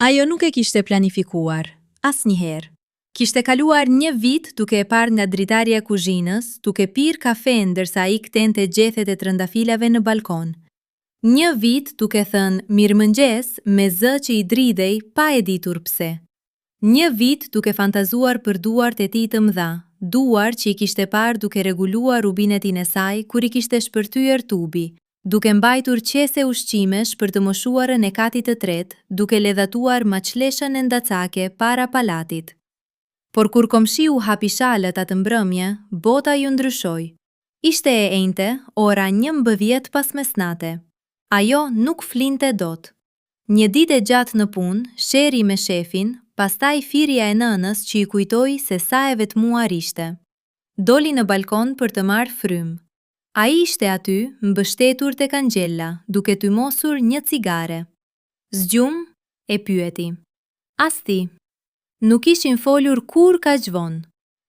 Ajo nuk e kishte planifikuar, asnjëherë. Kishte kaluar një vit duke e parë nga dritarja e kuzhinës, duke pirë kafe ndërsa ai ktente gjethet e trëndafilave në balkon. Një vit duke thënë mirëmëngjes me zë që i dridhej pa e ditur pse. Një vit duke fantazuar për duart e tij të mëdha, duar që i kishte parë duke reguluar rubinetin e saj kur i kishte shpërthyer tubi, duke mbajtur qese ushqimesh për të moshuarën e katit të tretë, duke ledhatuar maçleshën e ndacake para palatit. Por kur komshiu hapi shalët atë mbrëmje, bota ju ndryshoi. Ishte e enjte, ora 11 pas mesnate. Ajo nuk flinte dot. Një ditë e gjatë në punë, sheri me shefin, pastaj firja e nënës që i kujtoi se sa e vetmuar ishte. Doli në balkon për të marrë frymë. Ai ishte aty, mbështetur tek Angjella, duke tymosur një cigare. Zgjum, e pyeti. As ti. Nuk ishin folur kur kaq vonë.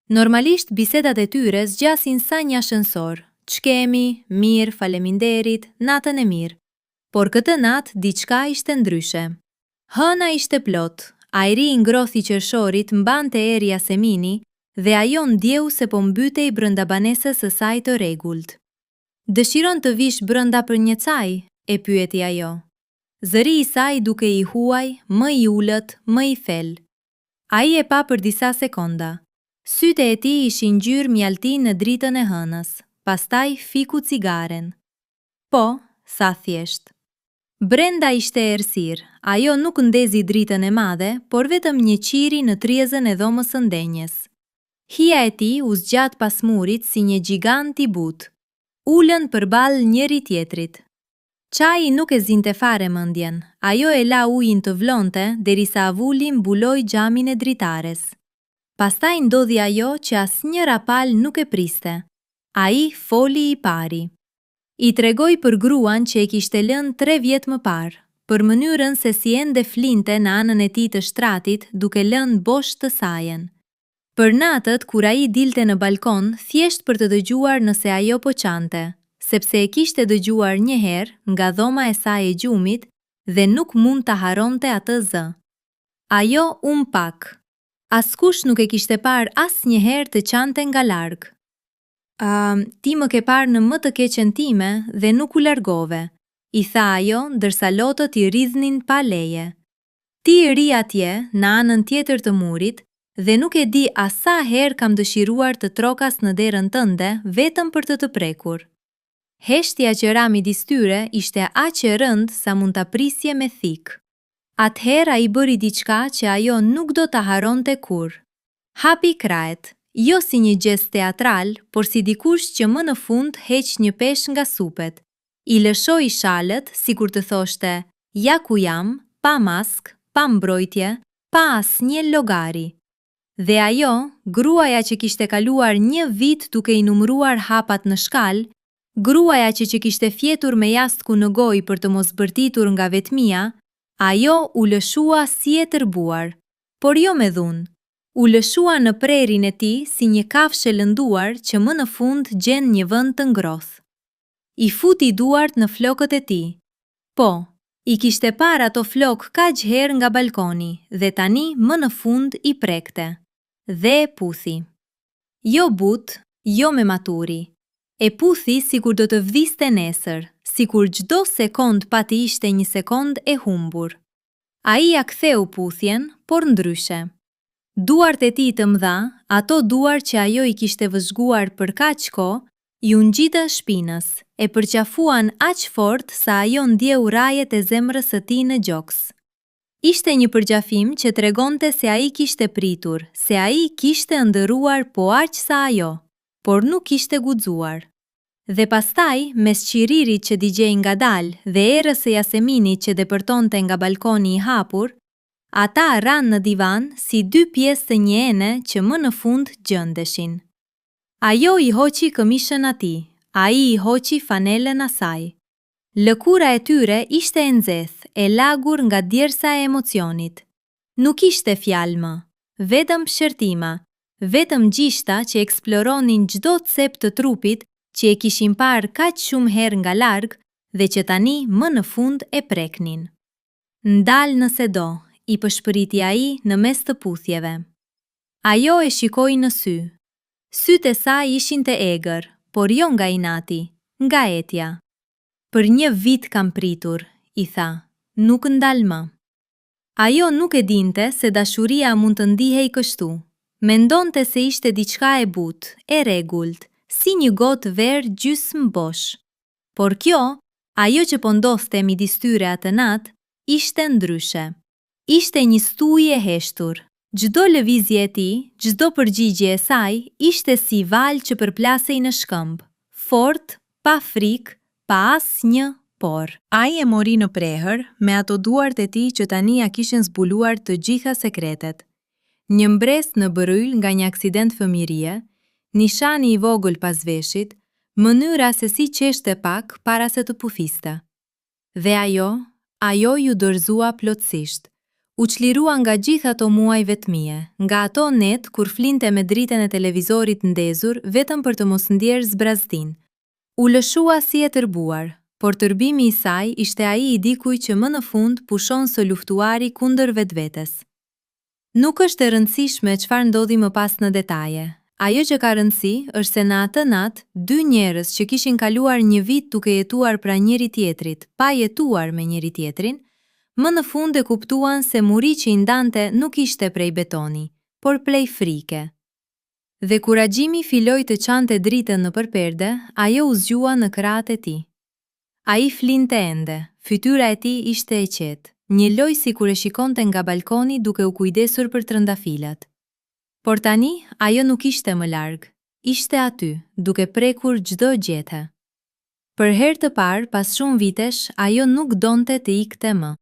Normalisht bisedat e tyre zgjasin sa një ascensor. Ç'kemi, mirë, faleminderit, natën e mirë. Por këtë natë diçka ishte ndryshe. Hëna ishte plot, ajri i ngrohtë i qershorit mbante erë jasemini dhe ajo ndjeu se po mbytej brenda banesës së saj të rregullt. Dëshiron të vish brenda për një caj? E pyeti ajo. Zëri i saj duke i huaj, më i ulët, më i thellë. Ai e pa për disa sekonda. Sytë e tij ishin ngjyrë mjalti në dritën e hënës, pastaj fiku cigaren. Po, tha thjesht. Brenda ishte errësirë, ajo nuk ndezi dritën e madhe, por vetëm një qiri në tryezën e dhomës së ndenjes. Hija e tij u zgjat pas murit si një gjigant i butë. Ulën përballë njëri tjetrit. Çaji nuk e zinte fare mendjen, ajo e la ujin të vlonte derisa avuli mbuloi xhamin e dritares. Pastaj ndodhi ajo që asnjë rapal nuk e priste. Ai foli i pari. I tregoi për gruan që e kishte lënë 3 vjet më parë, për mënyrën se si ende flinte në anën e tij të shtratit duke lënë bosh të sajen. Për natët kur ai dilte në balkon thjesht për të dëgjuar nëse ajo po qante, sepse e kishte dëgjuar një herë nga dhoma e saj e gjumit dhe nuk mund ta haronte atë zë. Ajo pak. Askush nuk e kishte parë asnjëherë të qante nga larg. Ti më ke parë në më të keqen time dhe nuk u largove, i tha ajo ndërsa lotët i rridhnin pa leje. Ti ri atje, në anën tjetër të murit, dhe nuk e di as sa herë kam dëshiruar të trokas në derën tënde vetëm për të prekur. Heshtja që ra midis tyre ishte aq e rëndë sa mund ta prisje me thik. Atëherë ai bëri diçka që ajo nuk do ta haronte kurrë. Hapi krahet, jo si një gjest teatral, por si dikush që më në fund heq një peshë nga supet. I lëshoi shalët, sikur të thoshte, ja ku jam, pa mask, pa mbrojtje, pa asnjë llogari. Dhe ajo, gruaja që kishte kaluar një vit duke i numëruar hapat në shkallë, gruaja që kishte fjetur me jastku në gojë për të mos bërtitur nga vetmia, ajo u lëshua si e tërbuar, por jo me dhunë. U lëshua në prerin e tij si një kafshë lënduar që më në fund gjen një vend të ngrohtë. I futi duart në flokët e tij. Po, i kishte parë ato flokë kaq herë nga balkoni dhe tani më në fund i prekte. Dhe e puthi. Jo but, jo me maturi. E puthi sikur do të vdiste nesër, sikur çdo sekond pati ishte një sekond e humbur. Ai ja ktheu puthjen, por ndryshe. Duart e tij të mëdha, ato duar që ajo i kishte vëzhguar për kaq kohë, ju ngjitën shpinës, e përqafuan aq fort sa ajo ndjeu rajet e zemrës së tij në gjoks. Ishte një përgjafim që tregonte se ai kishte pritur, se ai kishte ëndërruar po aq sa ajo, por nuk kishte guxuar. Dhe pastaj, mes qiririt që digjej ngadalë dhe erës së jaseminit që depërtonte nga balkoni i hapur, ata ranë në divan si 2 pjesë të një ene që më në fund gjendeshin. Ajo i hoqi këmishën atij, ai i hoqi fanelen asaj. Lëkura e tyre ishte e nxehtë, e lagur nga djersa e emocionit. Nuk ishte fjalë më, vetëm shërtima, vetëm gjishta që eksploronin çdo cep të trupit që e kishin parë kaq shumë herë nga larg dhe që tani më në fund e preknin. Ndal nëse do, i pëshpëriti ai në mes të puthjeve. Ajo e shikoi në sy. Sytë e saj ishin të egër, por jo nga inati, nga etja. Për një vit kam pritur, i tha, nuk ndal më. Ajo nuk e dinte se dashuria mund të ndihej kështu. Mendonte se ishte diçka e butë, e rregullt, si një gotë verë gjysmë bosh. Por kjo, ajo që po ndodhte midis tyre atë natë, ishte ndryshe. Ishte një stujë e heshtur. Çdo lëvizje e tij, çdo përgjigje e saj, ishte si valë që përplasej në shkëmbë, fort, pa frikë, pa asnjë por. Ai e mori në prehër me ato duart e tij që tani ja kishin zbuluar të gjitha sekretet. Një mbres në bërryl nga një aksident fëmijërie, nishani i vogël pas veshit, mënyra se si qeshte pak para se të pufiste. Dhe ajo ju dorëzua plotësisht. U çlirua nga gjithë ato muaj vetmie, nga ato net kur flinte me dritën e televizorit ndezur vetëm për të mos ndjerë zbrazdin. U lëshua si e tërbuar, por tërbimi i saj ishte ai i dikujt që më në fund pushon së luftuari kundër vetvetes. Nuk është e rëndësishme çfarë ndodhi më pas në detaje. Ajo që ka rëndësi është se në atë natë, dy njerëz që kishin kaluar një vit duke jetuar pra njëri tjetrit, pa jetuar me njëri tjetrin, më në fund e kuptuan se muri që i ndante nuk ishte prej betoni, por prej frike. Dhe kur agjimi filloi të çante dritën në përperde, ajo u zgjua në krahët e tij. Ai flinte ende, fytyra e tij ishte e qetë, një lojë si kur e shikonte nga balkoni duke u kujdesur për trëndafilat. Por tani, ajo nuk ishte më larg, ishte aty, duke prekur çdo gjethe. Për herë të parë, pas shumë vitesh, ajo nuk donte të ikte më.